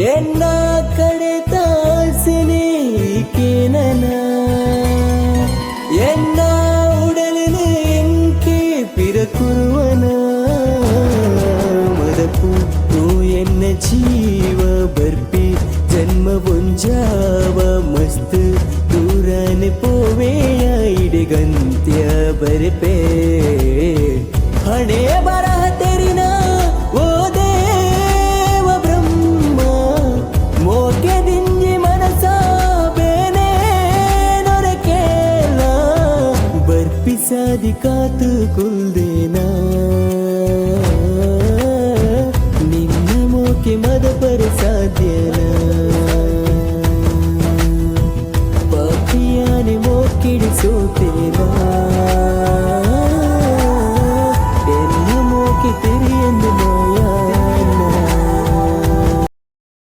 ಎನ್ನ ಕಡೆ ತಾಸನೆ ಕೇನನ ಎನ್ನ ಉಡಲಿನ ಎಂಕೆ ಪಿರಕುರುವನ ಮದಪು ತೂ ಎನ್ನ ಜೀವ ಬರ್ಪಿ ಜನ್ಮ ಒಂಜಾವ ಮಸ್ತ್ ದೂರನೆ ಪೋವೆಯ ಇಡೆಗಂತ್ಯ ಬರ್ಪೆ ಹಣೆ ಬರಹ ತೆರಿನ ಓ ದೇವ ಬ್ರಹ್ಮ ಮೋಕೆ ದಿಂಜಿ ಮನಸ ಬೇನೆ ನೊರಕೇಲ ಬರ್ಪಿಸಾದಿ ಕಾತು ಕುಲ್ದೇನಾ ನಿನ್ನ ಮೋಕೆ ಮದ ಪರ ಸಾಧ್ಯನ ಪಾಪಿಯಾನೆ ಮೋಕಿಡಿಸೋತೇನ